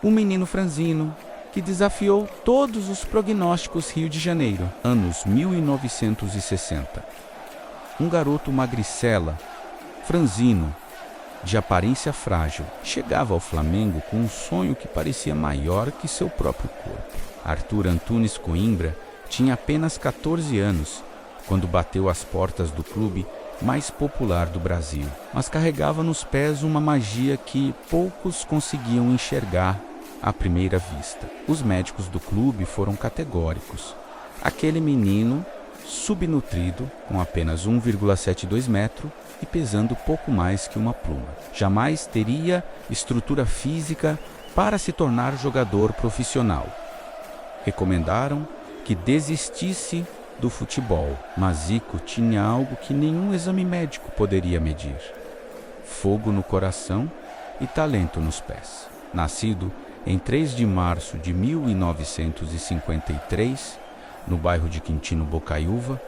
Um menino franzino que desafiou todos os prognósticos Rio de Janeiro, anos 1960. Um garoto magricela, franzino, de aparência frágil, chegava ao Flamengo com um sonho que parecia maior que seu próprio corpo. Arthur Antunes Coimbra tinha apenas 14 anos quando bateu às portas do clube mais popular do Brasil, mas carregava nos pés uma magia que poucos conseguiam enxergar à primeira vista. Os médicos do clube foram categóricos. Aquele menino, subnutrido, com apenas 1,72 metros e pesando pouco mais que uma pluma, jamais teria estrutura física para se tornar jogador profissional. Recomendaram que desistisse do futebol, mas Zico tinha algo que nenhum exame médico poderia medir: fogo no coração e talento nos pés. Nascido em 3 de março de 1953, no bairro de Quintino Bocaiúva,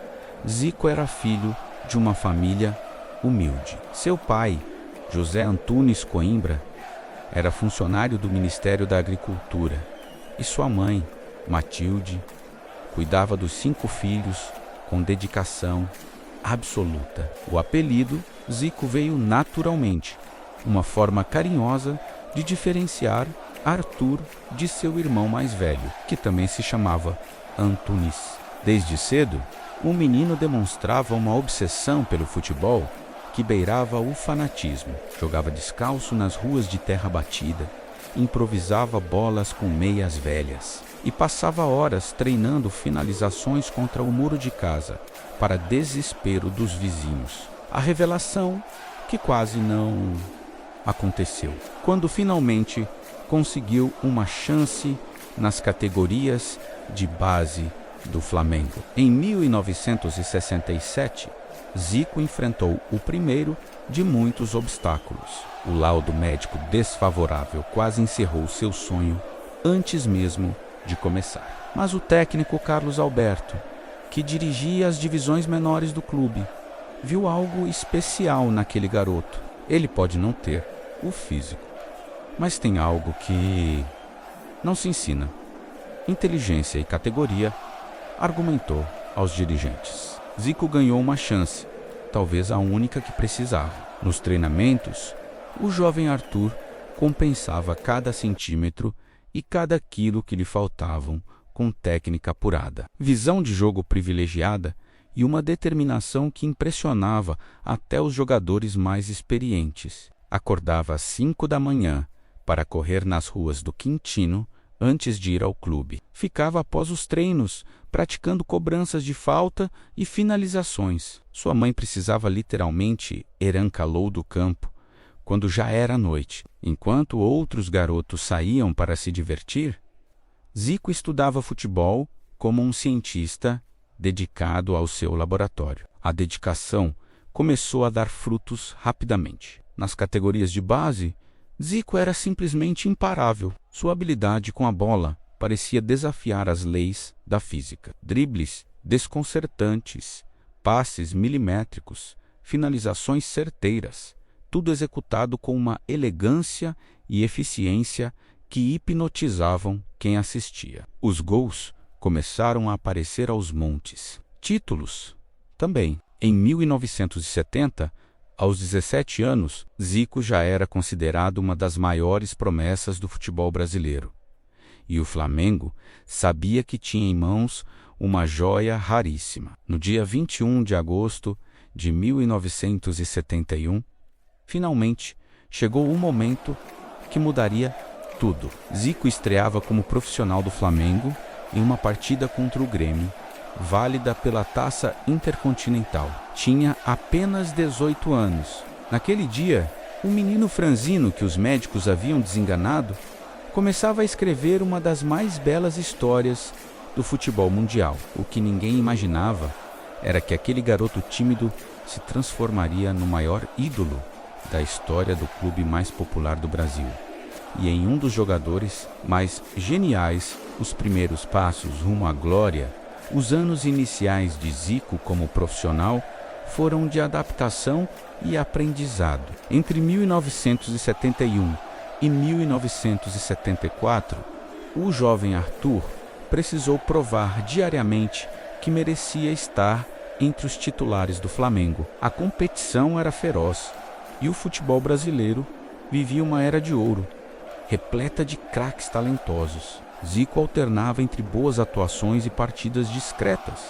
Zico era filho de uma família humilde. Seu pai, José Antunes Coimbra, era funcionário do Ministério da Agricultura, e sua mãe, Matilde, cuidava dos 5 filhos com dedicação absoluta. O apelido Zico veio naturalmente, uma forma carinhosa de diferenciar Arthur de seu irmão mais velho, que também se chamava Antunes. Desde cedo, o menino demonstrava uma obsessão pelo futebol que beirava o fanatismo. Jogava descalço nas ruas de terra batida, improvisava bolas com meias velhas e passava horas treinando finalizações contra o muro de casa, para desespero dos vizinhos. A revelação que quase não aconteceu, quando finalmente conseguiu uma chance nas categorias de base do Flamengo. Em 1967, Zico enfrentou o primeiro de muitos obstáculos. O laudo médico desfavorável quase encerrou seu sonho antes mesmo de começar. Mas o técnico Carlos Alberto, que dirigia as divisões menores do clube, viu algo especial naquele garoto. Ele pode não ter o físico, mas tem algo que não se ensina: inteligência e categoria, argumentou aos dirigentes. Zico ganhou uma chance, talvez a única que precisava. Nos treinamentos, o jovem Arthur compensava cada centímetro e cada quilo que lhe faltavam com técnica apurada, visão de jogo privilegiada e uma determinação que impressionava até os jogadores mais experientes. Acordava às 5 da manhã para correr nas ruas do Quintino antes de ir ao clube. Ficava após os treinos, praticando cobranças de falta e finalizações. Sua mãe precisava literalmente erancalou do campo quando já era noite. Enquanto outros garotos saíam para se divertir, Zico estudava futebol como um cientista dedicado ao seu laboratório. A dedicação começou a dar frutos rapidamente. Nas categorias de base, Zico era simplesmente imparável. Sua habilidade com a bola parecia desafiar as leis da física. Dribles desconcertantes, passes milimétricos, finalizações certeiras, tudo executado com uma elegância e eficiência que hipnotizavam quem assistia. Os gols começaram a aparecer aos montes. Títulos também. Em 1970, aos 17 anos, Zico já era considerado uma das maiores promessas do futebol brasileiro. E o Flamengo sabia que tinha em mãos uma joia raríssima. No dia 21 de agosto de 1971, finalmente chegou o momento que mudaria tudo. Zico estreava como profissional do Flamengo em uma partida contra o Grêmio, válida pela Taça Intercontinental. Tinha apenas 18 anos. Naquele dia, o menino franzino que os médicos haviam desenganado começava a escrever uma das mais belas histórias do futebol mundial. O que ninguém imaginava era que aquele garoto tímido se transformaria no maior ídolo da história do clube mais popular do Brasil e em um dos jogadores mais geniais. Os primeiros passos rumo à glória, os anos iniciais de Zico como profissional, foram de adaptação e aprendizado. Entre 1971 Em 1974, o jovem Arthur precisou provar diariamente que merecia estar entre os titulares do Flamengo. A competição era feroz e o futebol brasileiro vivia uma era de ouro, repleta de craques talentosos. Zico alternava entre boas atuações e partidas discretas,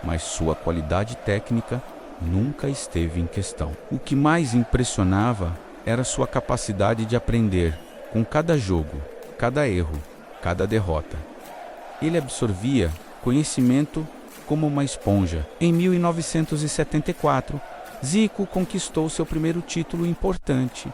mas sua qualidade técnica nunca esteve em questão. O que mais impressionava era sua capacidade de aprender com cada jogo, cada erro, cada derrota. Ele absorvia conhecimento como uma esponja. Em 1974, Zico conquistou seu primeiro título importante,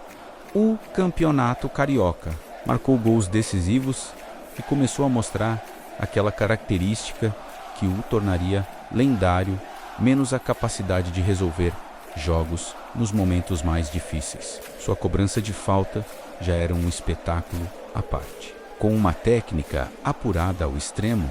o Campeonato Carioca. Marcou gols decisivos e começou a mostrar aquela característica que o tornaria lendário, menos a capacidade de resolver jogos nos momentos mais difíceis. Sua cobrança de falta já era um espetáculo à parte. Com uma técnica apurada ao extremo,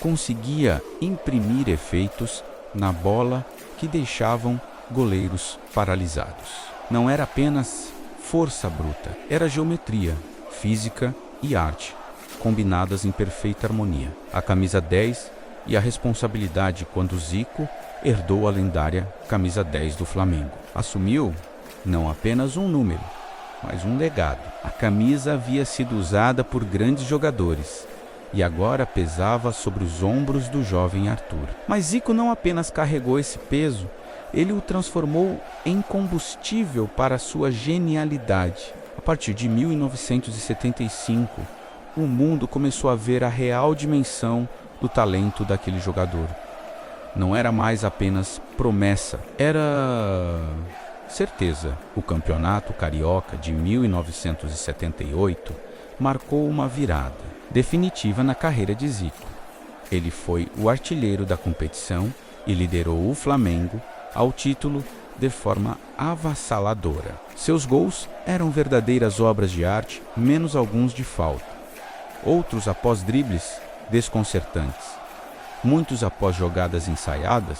conseguia imprimir efeitos na bola que deixavam goleiros paralisados. Não era apenas força bruta, era geometria, física e arte, combinadas em perfeita harmonia. A camisa 10 e a responsabilidade quando Zico herdou a lendária camisa 10 do Flamengo. Assumiu não apenas um número, mas um legado. A camisa havia sido usada por grandes jogadores e agora pesava sobre os ombros do jovem Arthur. Mas Zico não apenas carregou esse peso, ele o transformou em combustível para sua genialidade. A partir de 1975, o mundo começou a ver a real dimensão do talento daquele jogador. Não era mais apenas promessa, era certeza. O Campeonato Carioca de 1978 marcou uma virada definitiva na carreira de Zico. Ele foi o artilheiro da competição e liderou o Flamengo ao título de forma avassaladora. Seus gols eram verdadeiras obras de arte, menos alguns de falta. Outros após dribles desconcertantes. Muitos após jogadas ensaiadas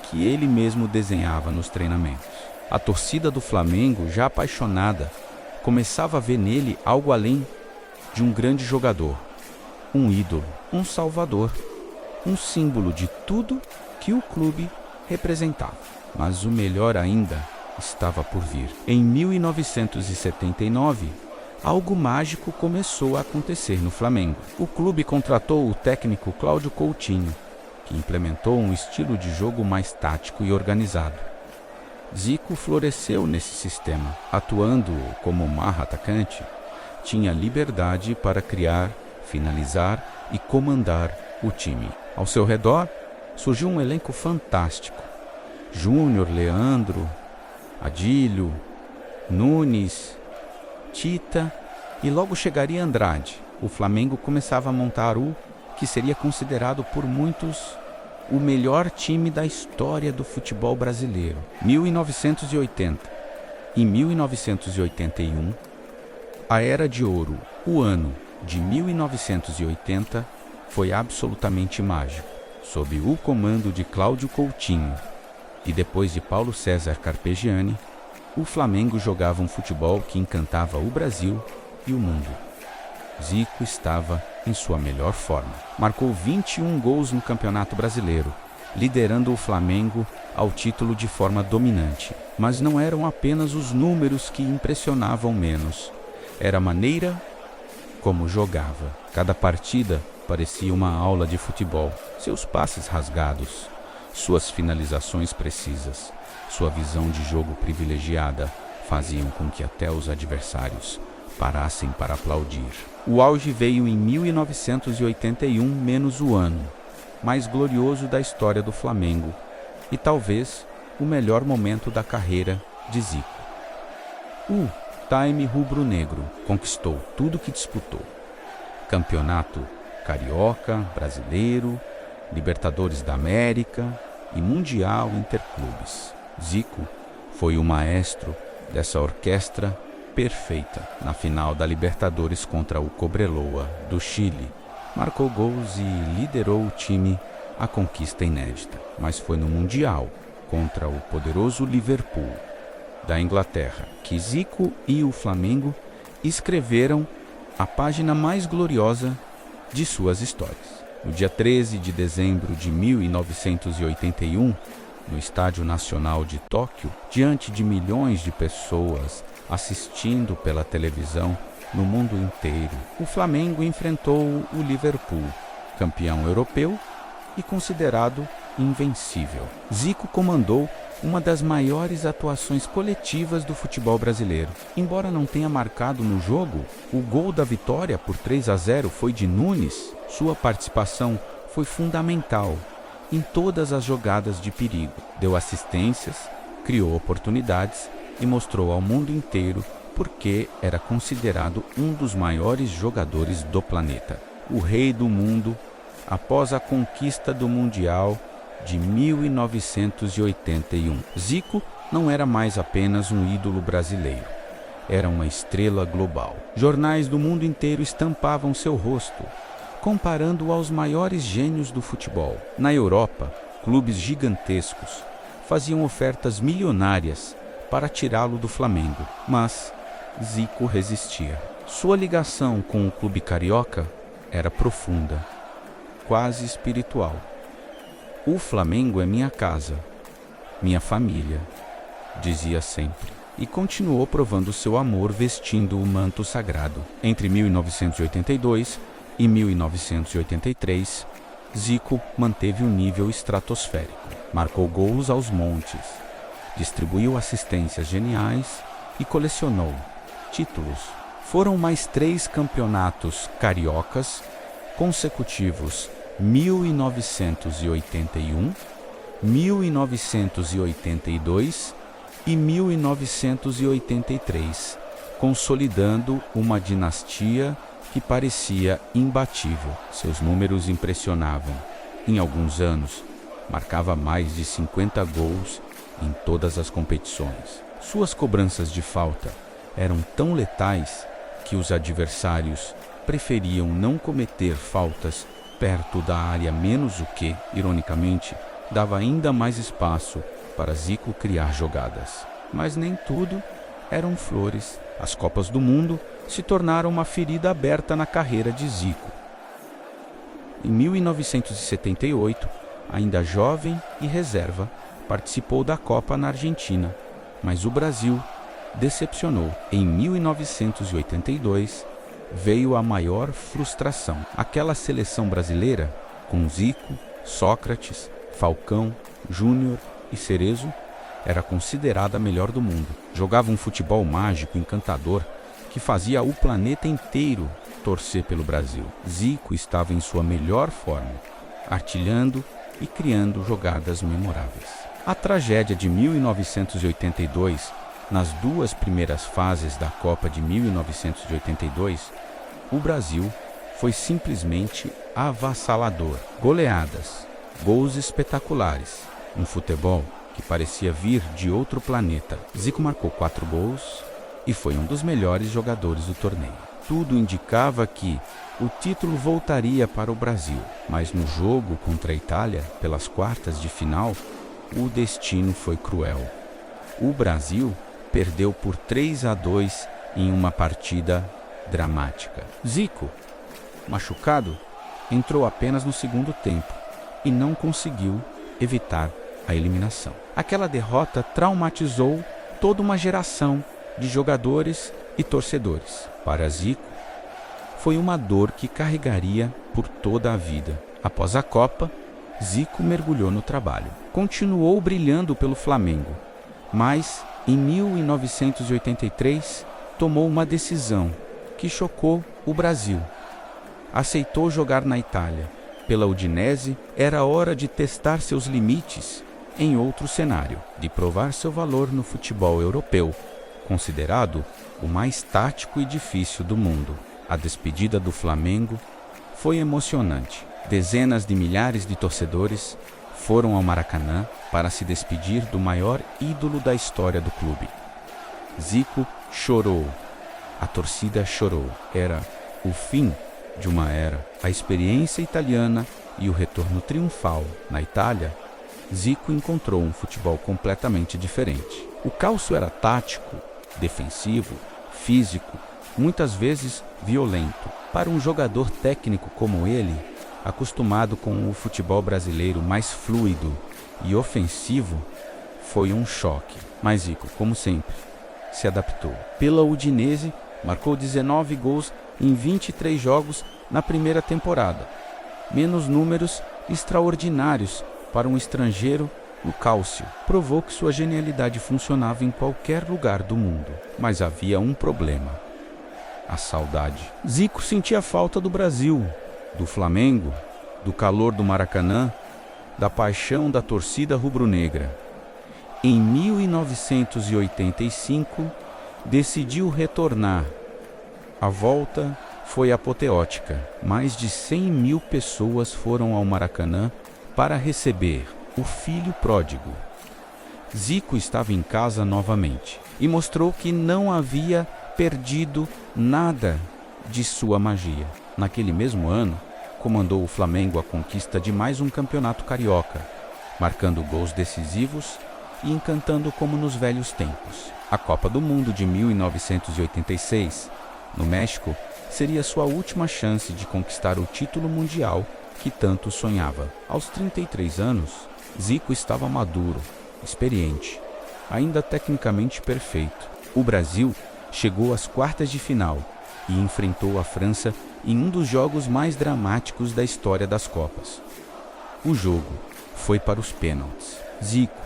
que ele mesmo desenhava nos treinamentos. A torcida do Flamengo, já apaixonada, começava a ver nele algo além de um grande jogador, um ídolo, um salvador, um símbolo de tudo que o clube representava. Mas o melhor ainda estava por vir. Em 1979, algo mágico começou a acontecer no Flamengo. O clube contratou o técnico Cláudio Coutinho, que implementou um estilo de jogo mais tático e organizado. Zico floresceu nesse sistema. Atuando como marra atacante, tinha liberdade para criar, finalizar e comandar o time. Ao seu redor, surgiu um elenco fantástico. Júnior, Leandro, Adílio, Nunes, Tita e logo chegaria Andrade. O Flamengo começava a montar o que seria considerado por muitos o melhor time da história do futebol brasileiro. 1980 e 1981, a Era de Ouro, o ano de 1980, foi absolutamente mágico. Sob o comando de Cláudio Coutinho e depois de Paulo César Carpegiani, o Flamengo jogava um futebol que encantava o Brasil e o mundo. Zico estava em sua melhor forma. Marcou 21 gols no Campeonato Brasileiro, liderando o Flamengo ao título de forma dominante. Mas não eram apenas os números que impressionavam menos. Era a maneira como jogava. Cada partida parecia uma aula de futebol. Seus passes rasgados, suas finalizações precisas, sua visão de jogo privilegiada faziam com que até os adversários parassem para aplaudir. O auge veio em 1981, menos o ano mais glorioso da história do Flamengo e talvez o melhor momento da carreira de Zico. O time rubro-negro conquistou tudo que disputou: Campeonato Carioca, Brasileiro, Libertadores da América e Mundial Interclubes. Zico foi o maestro dessa orquestra perfeita. Na final da Libertadores contra o Cobreloa do Chile, marcou gols e liderou o time à conquista inédita. Mas foi no Mundial contra o poderoso Liverpool da Inglaterra que Zico e o Flamengo escreveram a página mais gloriosa de suas histórias. No dia 13 de dezembro de 1981, no Estádio Nacional de Tóquio, diante de milhões de pessoas assistindo pela televisão no mundo inteiro, o Flamengo enfrentou o Liverpool, campeão europeu e considerado invencível. Zico comandou uma das maiores atuações coletivas do futebol brasileiro. Embora não tenha marcado no jogo, o gol da vitória por 3-0 foi de Nunes. Sua participação foi fundamental em todas as jogadas de perigo. Deu assistências, criou oportunidades e mostrou ao mundo inteiro por que era considerado um dos maiores jogadores do planeta. O rei do mundo após a conquista do Mundial de 1981. Zico não era mais apenas um ídolo brasileiro. Era uma estrela global. Jornais do mundo inteiro estampavam seu rosto, comparando-o aos maiores gênios do futebol. Na Europa, clubes gigantescos faziam ofertas milionárias para tirá-lo do Flamengo, mas Zico resistia. Sua ligação com o clube carioca era profunda, quase espiritual. O Flamengo é minha casa, minha família, dizia sempre. E continuou provando seu amor vestindo o manto sagrado. Entre 1982 e 1983, Zico manteve um nível estratosférico. Marcou gols aos montes, distribuiu assistências geniais e colecionou títulos. Foram mais 3 campeonatos cariocas consecutivos, 1981, 1982 e 1983, consolidando uma dinastia que parecia imbatível. Seus números impressionavam. Em alguns anos, marcava mais de 50 gols em todas as competições. Suas cobranças de falta eram tão letais que os adversários preferiam não cometer faltas perto da área, menos o que, ironicamente, dava ainda mais espaço para Zico criar jogadas. Mas nem tudo eram flores. As Copas do Mundo se tornaram uma ferida aberta na carreira de Zico. Em 1978, ainda jovem e reserva, participou da Copa na Argentina, mas o Brasil decepcionou. Em 1982, veio a maior frustração. Aquela seleção brasileira, com Zico, Sócrates, Falcão, Júnior e Cerezo, era considerada a melhor do mundo. Jogava um futebol mágico, encantador, que fazia o planeta inteiro torcer pelo Brasil. Zico estava em sua melhor forma, artilhando e criando jogadas memoráveis. A tragédia de 1982, nas 2 primeiras fases da Copa de 1982, o Brasil foi simplesmente avassalador. Goleadas, gols espetaculares, um futebol que parecia vir de outro planeta. Zico marcou 4 gols e foi um dos melhores jogadores do torneio. Tudo indicava que o título voltaria para o Brasil, mas no jogo contra a Itália, pelas quartas de final, o destino foi cruel. O Brasil perdeu por 3-2 em uma partida dramática. Zico, machucado, entrou apenas no segundo tempo e não conseguiu evitar a eliminação. Aquela derrota traumatizou toda uma geração de jogadores e torcedores. Para Zico, foi uma dor que carregaria por toda a vida. Após a Copa, Zico mergulhou no trabalho. Continuou brilhando pelo Flamengo, mas em 1983 tomou uma decisão que chocou o Brasil. Aceitou jogar na Itália. Pela Udinese, era hora de testar seus limites em outro cenário, de provar seu valor no futebol europeu, considerado o mais tático e difícil do mundo. A despedida do Flamengo foi emocionante. Dezenas de milhares de torcedores foram ao Maracanã para se despedir do maior ídolo da história do clube. Zico chorou. A torcida chorou. Era o fim de uma era. A experiência italiana e o retorno triunfal na Itália, Zico encontrou um futebol completamente diferente. O calço era tático, defensivo, físico muitas vezes violento. Para um jogador técnico como ele, acostumado com o futebol brasileiro mais fluido e ofensivo, foi um choque. Mas Zico, como sempre, se adaptou. Pela Udinese, marcou 19 gols em 23 jogos na primeira temporada. Menos números extraordinários para um estrangeiro no Calcio. Provou que sua genialidade funcionava em qualquer lugar do mundo. Mas havia um problema: a saudade. Zico sentia falta do Brasil, do Flamengo, do calor do Maracanã, da paixão da torcida rubro-negra. Em 1985, decidiu retornar. A volta foi apoteótica. Mais de 100 mil pessoas foram ao Maracanã para receber o filho pródigo. Zico estava em casa novamente e mostrou que não havia perdido nada de sua magia. Naquele mesmo ano, comandou o Flamengo à conquista de mais um campeonato carioca, marcando gols decisivos e encantando como nos velhos tempos. A Copa do Mundo de 1986, no México, seria sua última chance de conquistar o título mundial que tanto sonhava. Aos 33 anos, Zico estava maduro, experiente, ainda tecnicamente perfeito. O Brasil chegou às quartas de final e enfrentou a França em um dos jogos mais dramáticos da história das Copas. O jogo foi para os pênaltis. Zico,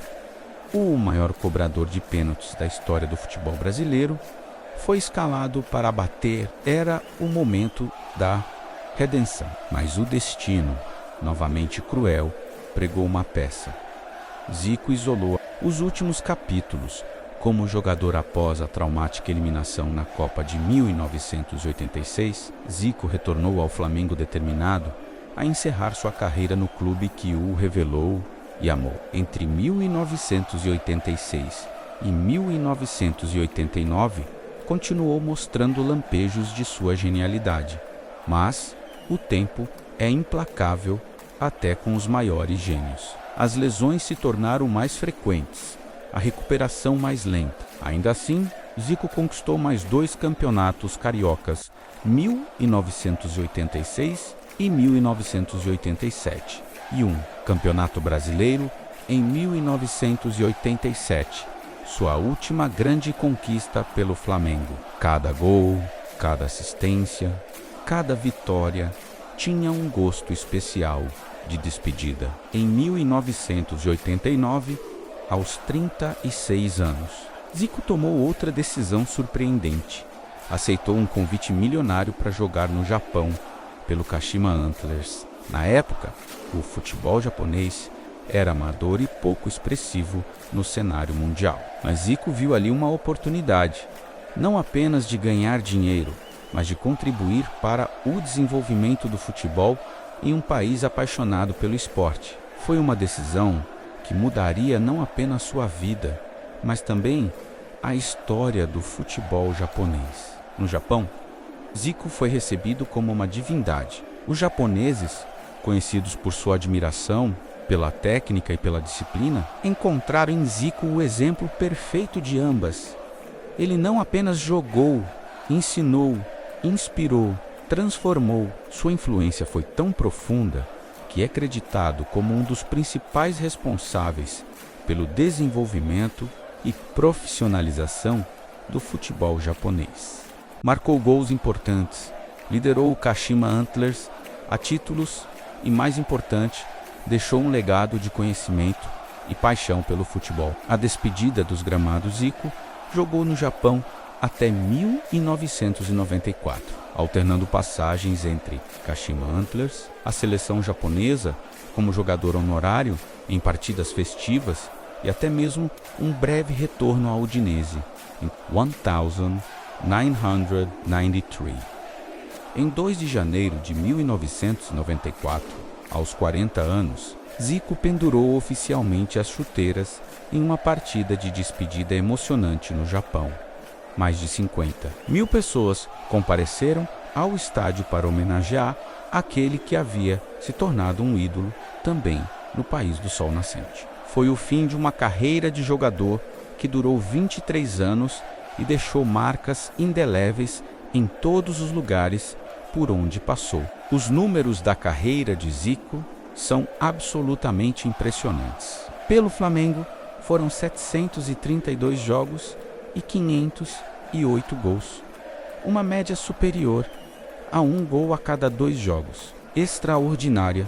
o maior cobrador de pênaltis da história do futebol brasileiro, foi escalado para bater. Era o momento da redenção. Mas o destino, novamente cruel, pregou uma peça. Zico isolou os últimos capítulos como jogador após a traumática eliminação na Copa de 1986. Zico retornou ao Flamengo determinado a encerrar sua carreira no clube que o revelou e amou. Entre 1986 e 1989, continuou mostrando lampejos de sua genialidade. Mas o tempo é implacável até com os maiores gênios. As lesões se tornaram mais frequentes, a recuperação mais lenta. Ainda assim, Zico conquistou mais 2 campeonatos cariocas, 1986 e 1987, e um campeonato brasileiro em 1987, sua última grande conquista pelo Flamengo. Cada gol, cada assistência, cada vitória tinha um gosto especial de despedida. Em 1989, aos 36 anos, Zico tomou outra decisão surpreendente. Aceitou um convite milionário para jogar no Japão, pelo Kashima Antlers. Na época, o futebol japonês era amador e pouco expressivo no cenário mundial. Mas Zico viu ali uma oportunidade, não apenas de ganhar dinheiro, mas de contribuir para o desenvolvimento do futebol em um país apaixonado pelo esporte. Foi uma decisão que mudaria não apenas sua vida, mas também a história do futebol japonês. No Japão, Zico foi recebido como uma divindade. Os japoneses, conhecidos por sua admiração pela técnica e pela disciplina, encontraram em Zico o exemplo perfeito de ambas. Ele não apenas jogou, ensinou, inspirou, transformou. Sua influência foi tão profunda que é acreditado como um dos principais responsáveis pelo desenvolvimento e profissionalização do futebol japonês. Marcou gols importantes, liderou o Kashima Antlers a títulos e, mais importante, deixou um legado de conhecimento e paixão pelo futebol. A despedida dos gramados, Zico jogou no Japão até 1994, alternando passagens entre Kashima Antlers, a seleção japonesa como jogador honorário em partidas festivas e até mesmo um breve retorno à Udinese em 1993. Em 2 de janeiro de 1994, aos 40 anos, Zico pendurou oficialmente as chuteiras em uma partida de despedida emocionante no Japão. Mais de 50 mil pessoas compareceram ao estádio para homenagear aquele que havia se tornado um ídolo também no país do sol nascente. Foi o fim de uma carreira de jogador que durou 23 anos e deixou marcas indeléveis em todos os lugares por onde passou. Os números da carreira de Zico são absolutamente impressionantes. Pelo Flamengo, foram 732 jogos e 508 gols, uma média superior a 1 gol a cada 2 jogos. Extraordinária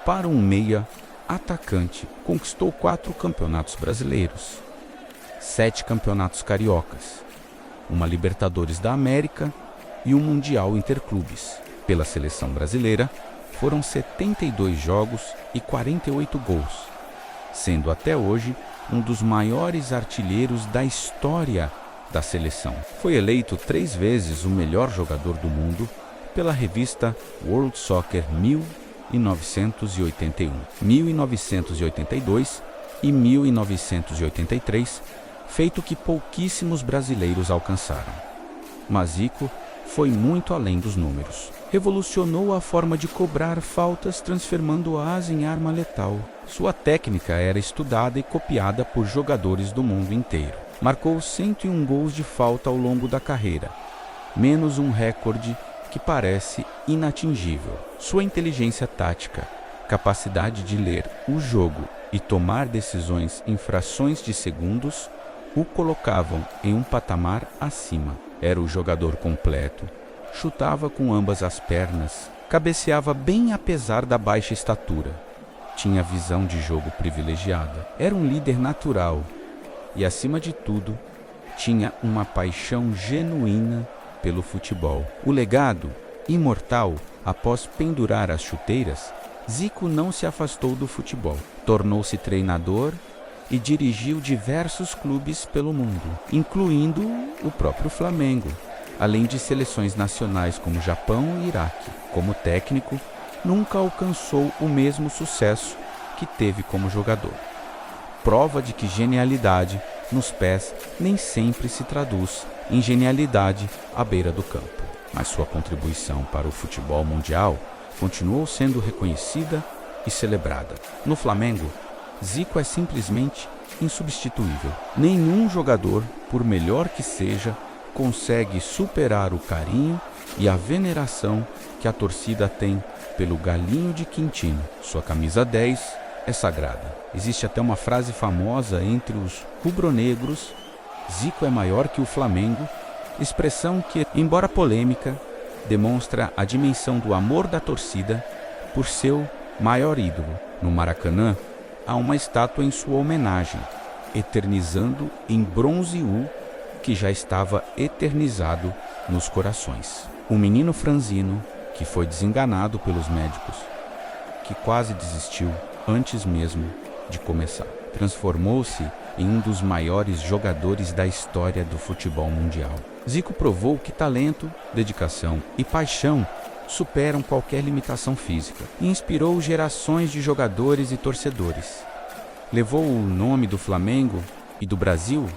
para um meia atacante. Conquistou 4 campeonatos brasileiros, 7 campeonatos cariocas, uma Libertadores da América e um Mundial Interclubes. Pela seleção brasileira, foram 72 jogos e 48 gols, sendo até hoje um dos maiores artilheiros da história da seleção. Foi eleito 3 vezes o melhor jogador do mundo pela revista World Soccer 1981, 1982 e 1983, feito que pouquíssimos brasileiros alcançaram. Mas Zico foi muito além dos números. Revolucionou a forma de cobrar faltas, transformando-as em arma letal. Sua técnica era estudada e copiada por jogadores do mundo inteiro. Marcou 101 gols de falta ao longo da carreira, menos um recorde que parece inatingível. Sua inteligência tática, capacidade de ler o jogo e tomar decisões em frações de segundos o colocavam em um patamar acima. Era o jogador completo, chutava com ambas as pernas, cabeceava bem apesar da baixa estatura, tinha visão de jogo privilegiada, era um líder natural e, acima de tudo, tinha uma paixão genuína pelo futebol. O legado imortal, após pendurar as chuteiras, Zico não se afastou do futebol. Tornou-se treinador e dirigiu diversos clubes pelo mundo, incluindo o próprio Flamengo, além de seleções nacionais como Japão e Iraque. Como técnico, nunca alcançou o mesmo sucesso que teve como jogador. Prova de que genialidade nos pés nem sempre se traduz em genialidade à beira do campo. Mas sua contribuição para o futebol mundial continuou sendo reconhecida e celebrada. No Flamengo, Zico é simplesmente insubstituível. Nenhum jogador, por melhor que seja, consegue superar o carinho e a veneração que a torcida tem pelo Galinho de Quintino. Sua camisa 10 é sagrada. Existe até uma frase famosa entre os rubro-negros: Zico é maior que o Flamengo, expressão que, embora polêmica, demonstra a dimensão do amor da torcida por seu maior ídolo. No Maracanã, há uma estátua em sua homenagem, eternizando em bronze U que já estava eternizado nos corações. Um menino franzino que foi desenganado pelos médicos, que quase desistiu antes mesmo de começar. Transformou-se em um dos maiores jogadores da história do futebol mundial. Zico provou que talento, dedicação e paixão superam qualquer limitação física e inspirou gerações de jogadores e torcedores. Levou o nome do Flamengo e do Brasil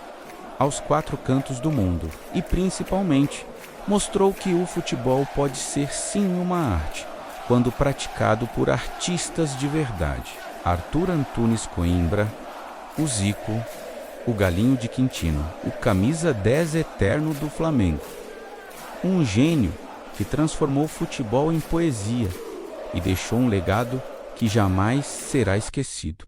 aos 4 cantos do mundo e, principalmente, mostrou que o futebol pode ser sim uma arte, quando praticado por artistas de verdade. Arthur Antunes Coimbra, o Zico, o Galinho de Quintino, o camisa 10 eterno do Flamengo. Um gênio que transformou o futebol em poesia e deixou um legado que jamais será esquecido.